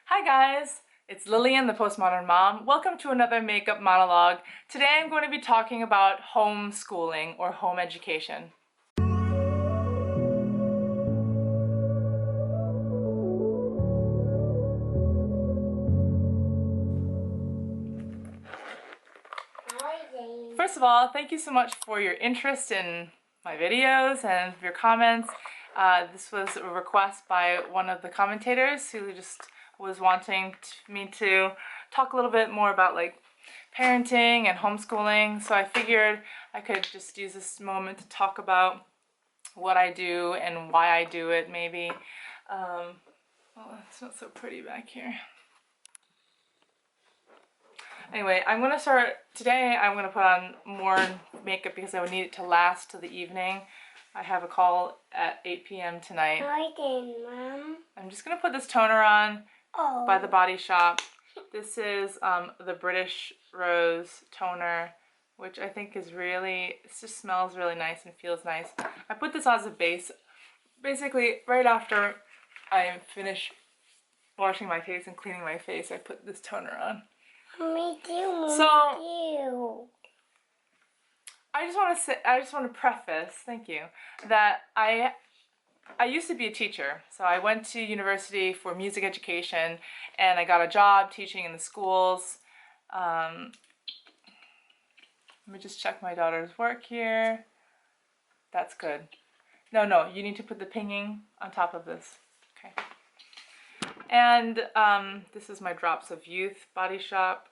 Hi guys, it's Lillian, the Postmodern Mom. Welcome to another makeup monologue. Today I'm going to be talking about homeschooling or home education. First of all, thank you so much for your interest in my videos and your comments. This was a request by one of the commentators who just was wanting me to talk a little bit more about like parenting and homeschooling. So I figured I could just use this moment to talk about what I do and why I do it maybe. Oh, it's not so pretty back here. Anyway, today I'm gonna put on more makeup because I would need it to last till the evening. I have a call at 8 p.m. tonight. Hi then, Mom. I'm just gonna put this toner on by the Body Shop. This is the British Rose toner, which I think is it just smells really nice and feels nice. I put this on as a base, basically right after I finish washing my face and cleaning my face, I put this toner on. Me too. So, I just want to preface, thank you, that I used to be a teacher. So I went to university for music education and I got a job teaching in the schools. Let me just check my daughter's work here. That's good. No, you need to put the pinging on top of this. Okay. And this is my Drops of Youth Body Shop.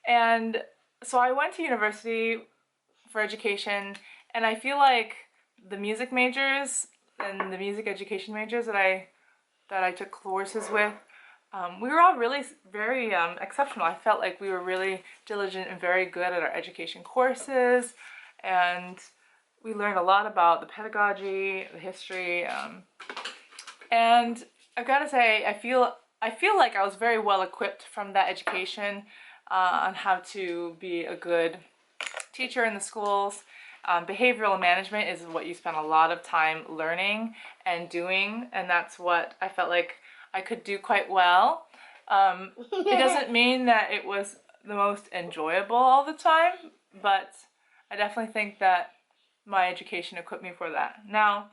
And so I went to university for education, and I feel like the music majors and the music education majors that I took courses with, we were all really very exceptional. I felt like we were really diligent and very good at our education courses, and we learned a lot about the pedagogy, the history, and I've got to say, I feel like I was very well equipped from that education on how to be a good teacher in the schools. Behavioral management is what you spend a lot of time learning and doing, and that's what I felt like I could do quite well. It doesn't mean that it was the most enjoyable all the time, but I definitely think that my education equipped me for that. Now,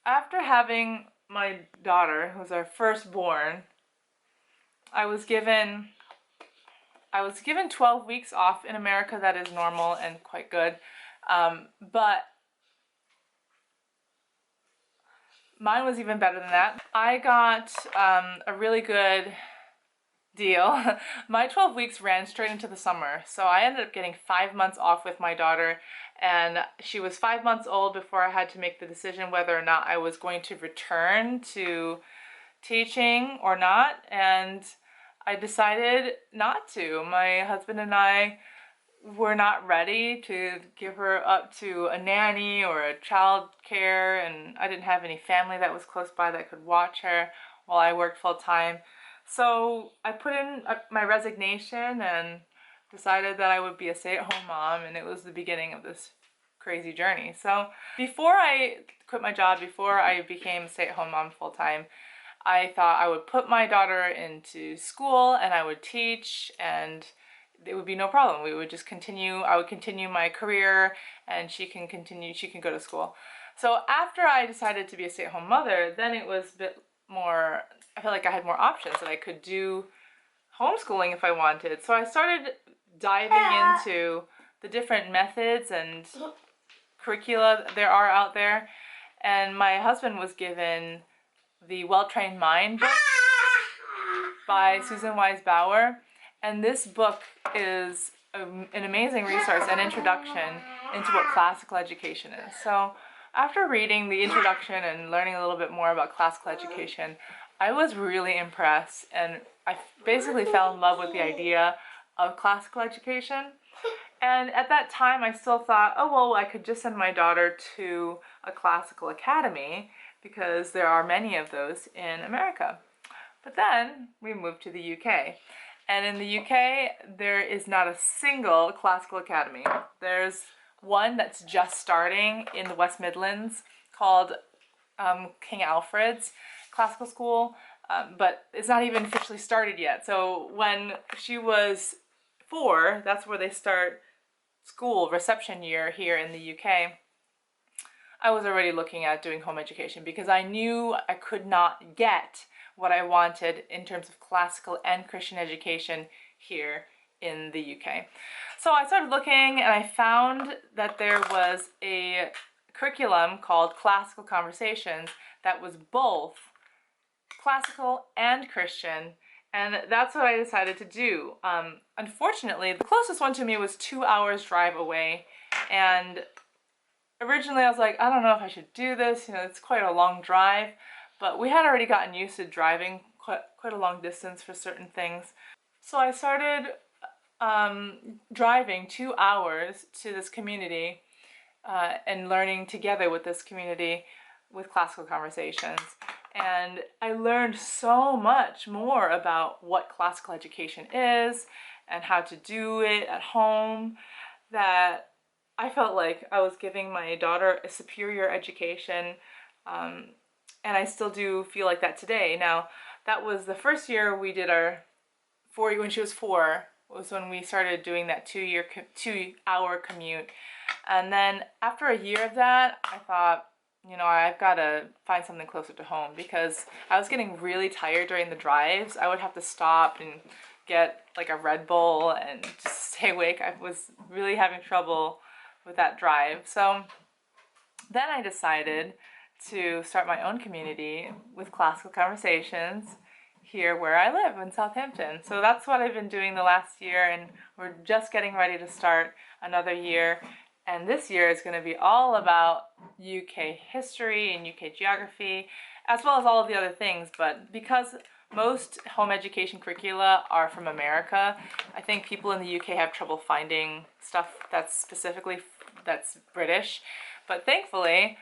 after having my daughter, who was our firstborn, I was given 12 weeks off in America. That is normal and quite good. But mine was even better than that. I got a really good deal. My 12 weeks ran straight into the summer. So I ended up getting 5 months off with my daughter, and she was 5 months old before I had to make the decision whether or not I was going to return to teaching or not. And I decided not to. My husband and I were not ready to give her up to a nanny or a child care, and I didn't have any family that was close by that could watch her while I worked full time. So I put in my resignation and decided that I would be a stay-at-home mom, and it was the beginning of this crazy journey. So before I quit my job, before I became a stay-at-home mom full time, I thought I would put my daughter into school and I would teach, and it would be no problem. We would just continue, I would continue my career and she can go to school. So after I decided to be a stay-at-home mother, then it was a bit more, I felt like I had more options, that I could do homeschooling if I wanted. So I started diving into the different methods and curricula there are out there, and my husband was given the Well-Trained Mind book by Susan Wise Bauer, and this book is an amazing resource and introduction into what classical education is. So after reading the introduction and learning a little bit more about classical education, I was really impressed, and I basically fell in love with the idea of classical education. And at that time I still thought, oh well, I could just send my daughter to a classical academy because there are many of those in America. But then we moved to the UK. And in the UK, there is not a single classical academy. There's one that's just starting in the West Midlands called King Alfred's. classical school, but it's not even officially started yet. So when she was 4, that's where they start school reception year here in the UK. I was already looking at doing home education because I knew I could not get what I wanted in terms of classical and Christian education here in the UK. So I started looking and I found that there was a curriculum called Classical Conversations that was both classical and Christian, and that's what I decided to do. Unfortunately, the closest one to me was 2 hours drive away, and originally I was like, I don't know if I should do this, it's quite a long drive, but we had already gotten used to driving quite a long distance for certain things. So I started driving 2 hours to this community and learning together with this community with Classical Conversations. And I learned so much more about what classical education is and how to do it at home that I felt like I was giving my daughter a superior education, and I still do feel like that today. Now, that was the first year we did when she was 4, was when we started doing that 2-hour commute. And then after a year of that, I thought, I've got to find something closer to home because I was getting really tired during the drives. I would have to stop and get like a Red Bull and just stay awake. I was really having trouble with that drive. So then I decided to start my own community with Classical Conversations here where I live in Southampton. So that's what I've been doing the last year, and we're just getting ready to start another year. And this year is going to be all about UK history and UK geography, as well as all of the other things. But because most home education curricula are from America, I think people in the UK have trouble finding stuff that's British. But thankfully,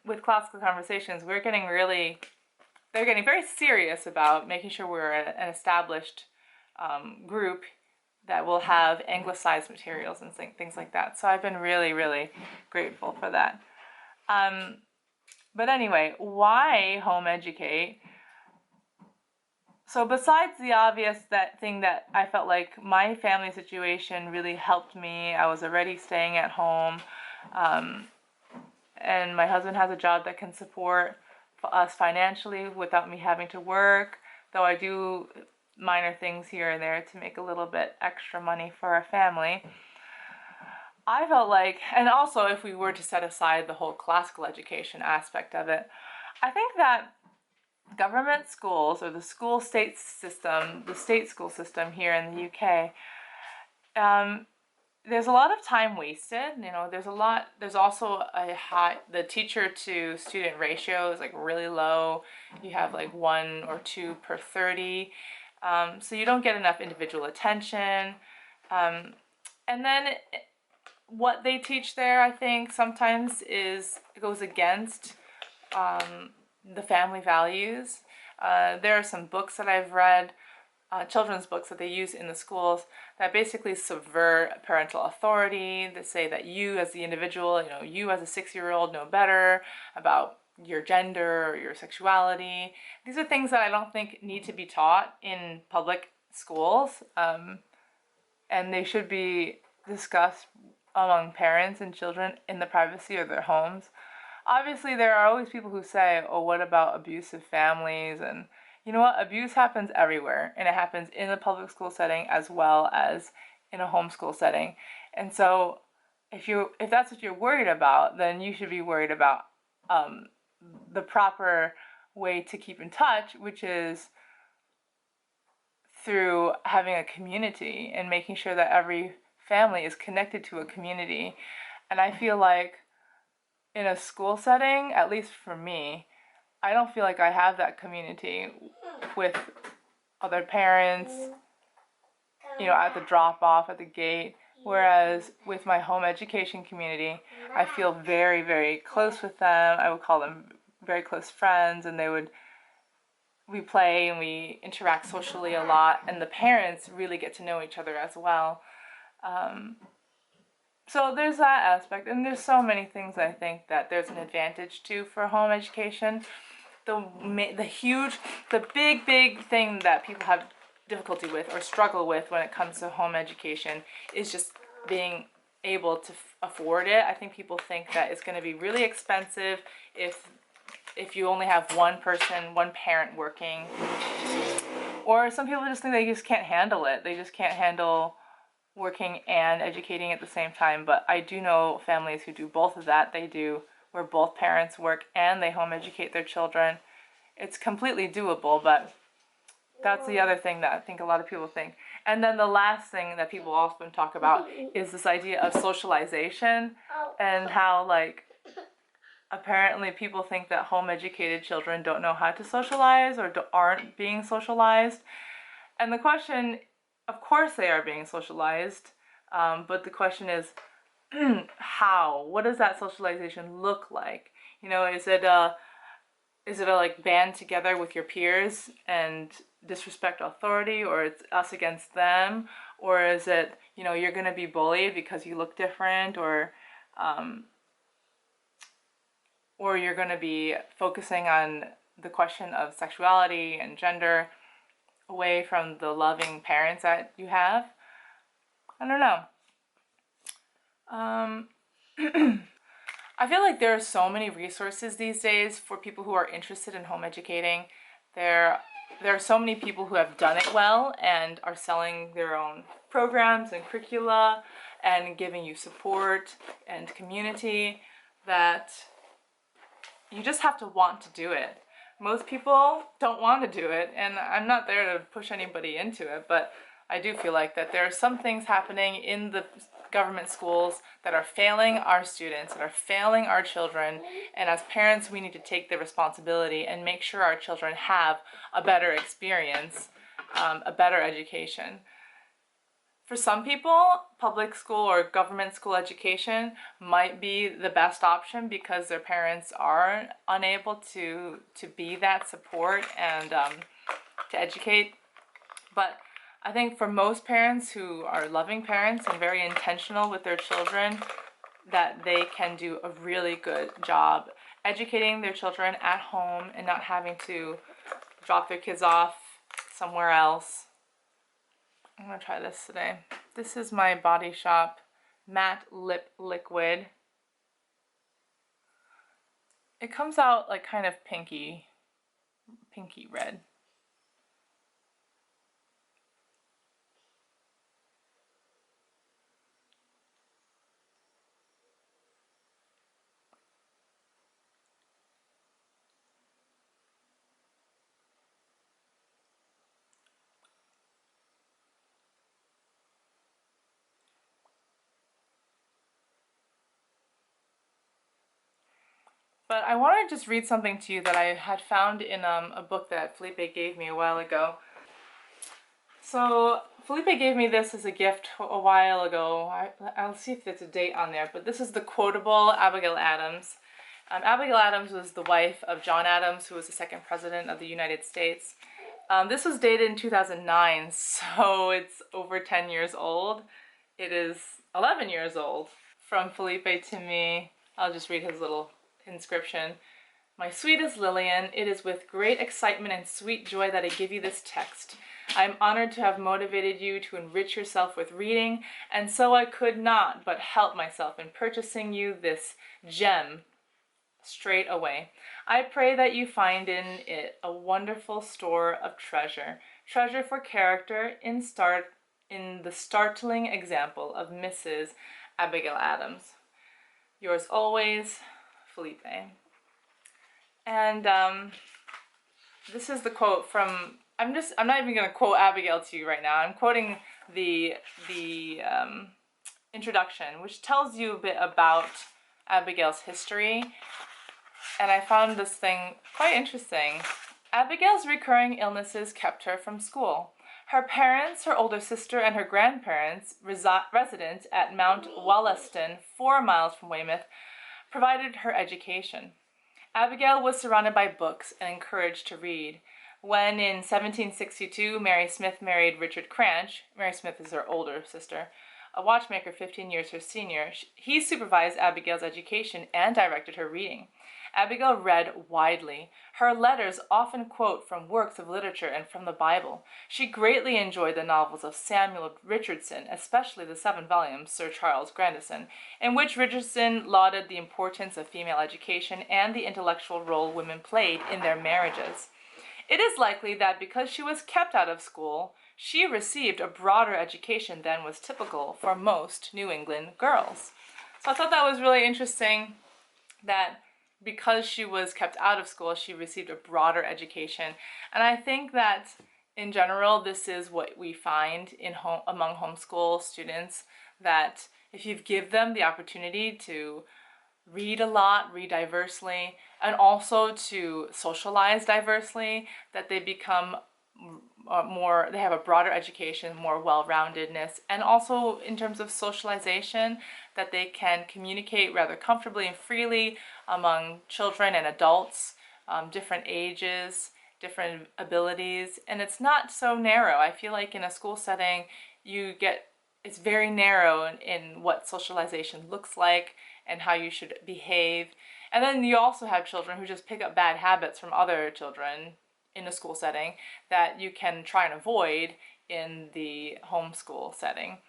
with Classical Conversations, they're getting very serious about making sure we're an established group that will have anglicized materials and things like that. So I've been really, really grateful for that. But anyway, why home educate? So besides the obvious thing that I felt like my family situation really helped me, I was already staying at home, and my husband has a job that can support us financially without me having to work, though I do minor things here and there to make a little bit extra money for our family. I felt like, and also if we were to set aside the whole classical education aspect of it, I think that government schools or the state school system here in the UK, there's a lot of time wasted. There's also the teacher to student ratio is like really low. You have like 1 or 2 per 30. So you don't get enough individual attention. And then what they teach there, I think, sometimes goes against the family values. There are some books that I've read, children's books that they use in the schools that basically subvert parental authority. They say that you as the individual, you as a 6-year-old know better about your gender or your sexuality. These are things that I don't think need to be taught in public schools, and they should be discussed among parents and children in the privacy of their homes. Obviously, there are always people who say, oh, what about abusive families? And you know what? Abuse happens everywhere, and it happens in the public school setting as well as in a homeschool setting. And so if that's what you're worried about, then you should be worried about the proper way to keep in touch, which is through having a community and making sure that every family is connected to a community. And I feel like in a school setting, at least for me, I don't feel like I have that community with other parents, at the drop-off, at the gate. Whereas with my home education community, I feel very, very close with them. I would call them very close friends, and we play and we interact socially a lot, and the parents really get to know each other as well. So there's that aspect, and there's so many things I think that there's an advantage to for home education. the big thing that people have difficulty with or struggle with when it comes to home education is just being able to afford it. I think people think that it's going to be really expensive if you only have one parent working, or some people just think they just can't handle it. They just can't handle working and educating at the same time. But I do know families who do both of that. They do where both parents work and they home educate their children. It's completely doable, but that's the other thing that I think a lot of people think. And then the last thing that people often talk about is this idea of socialization, and how, like, apparently people think that home educated children don't know how to socialize or aren't being socialized. And the question, of course they are being socialized, but the question is, how? What does that socialization look like? You know, is it a like band together with your peers and disrespect authority, or it's us against them, or is it, you know, you're gonna be bullied because you look different, or you're gonna be focusing on the question of sexuality and gender away from the loving parents that you have? I don't know. I feel like there are so many resources these days for people who are interested in home educating. There are so many people who have done it well and are selling their own programs and curricula and giving you support and community, that you just have to want to do it. Most people don't want to do it, and I'm not there to push anybody into it, but I do feel like that there are some things happening in the government schools that are failing our students, that are failing our children, and as parents we need to take the responsibility and make sure our children have a better experience, a better education. For some people, public school or government school education might be the best option because their parents are unable to be that support and to educate. But I think for most parents who are loving parents and very intentional with their children, that they can do a really good job educating their children at home and not having to drop their kids off somewhere else. I'm gonna try this today. This is my Body Shop matte lip liquid. It comes out like kind of pinky red. But I want to just read something to you that I had found in a book that Felipe gave me a while ago. So Felipe gave me this as a gift a while ago. I'll see if there's a date on there, but this is the quotable Abigail Adams. Abigail Adams was the wife of John Adams, who was the second president of the United States. This was dated in 2009, so it's over 10 years old. It is 11 years old. From Felipe to me, I'll just read his little inscription. My sweetest Lillian, it is with great excitement and sweet joy that I give you this text. I am honored to have motivated you to enrich yourself with reading, and so I could not but help myself in purchasing you this gem straight away. I pray that you find in it a wonderful store of treasure for character in the startling example of Mrs. Abigail Adams. Yours always, Felipe. And this is the quote from, I'm not even going to quote Abigail to you right now. I'm quoting the introduction, which tells you a bit about Abigail's history. And I found this thing quite interesting. Abigail's recurring illnesses kept her from school. Her parents, her older sister, and her grandparents, resident at Mount Wollaston, 4 miles from Weymouth, provided her education. Abigail was surrounded by books and encouraged to read. When in 1762 Mary Smith married Richard Cranch, Mary Smith is her older sister, a watchmaker 15 years her senior, he supervised Abigail's education and directed her reading. Abigail read widely. Her letters often quote from works of literature and from the Bible. She greatly enjoyed the novels of Samuel Richardson, especially the 7 volumes Sir Charles Grandison, in which Richardson lauded the importance of female education and the intellectual role women played in their marriages. It is likely that because she was kept out of school, she received a broader education than was typical for most New England girls. So I thought that was really interesting that because she was kept out of school, she received a broader education. And I think that in general, this is what we find among homeschool students, that if you give them the opportunity to read a lot, read diversely, and also to socialize diversely, that they become they have a broader education, more well-roundedness, and also in terms of socialization, that they can communicate rather comfortably and freely among children and adults, different ages, different abilities, and it's not so narrow. I feel like in a school setting, it's very narrow in what socialization looks like and how you should behave. And then you also have children who just pick up bad habits from other children in a school setting that you can try and avoid in the homeschool setting.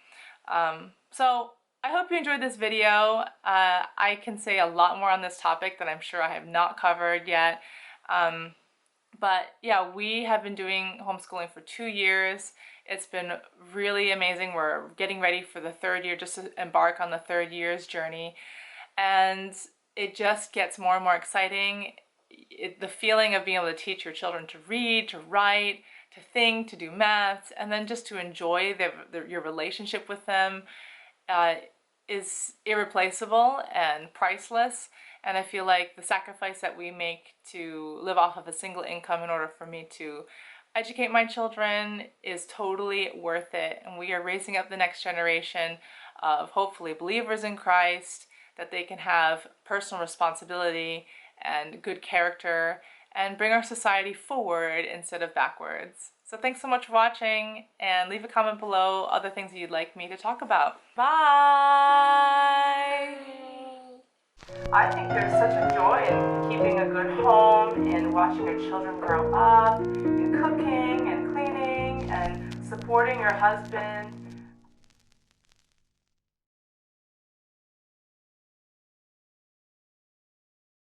So I hope you enjoyed this video. I can say a lot more on this topic that I'm sure I have not covered yet. But yeah, we have been doing homeschooling for 2 years. It's been really amazing. We're getting ready for the 3rd year, just to embark on the 3rd year's journey. And it just gets more and more exciting. The feeling of being able to teach your children to read, to write, to think, to do math, and then just to enjoy your relationship with them is irreplaceable and priceless. And I feel like the sacrifice that we make to live off of a single income in order for me to educate my children is totally worth it. And we are raising up the next generation of hopefully believers in Christ, that they can have personal responsibility and good character and bring our society forward instead of backwards. So thanks so much for watching, and leave a comment below other things that you'd like me to talk about. Bye! I think there's such a joy in keeping a good home, in watching your children grow up, in cooking and cleaning and supporting your husband.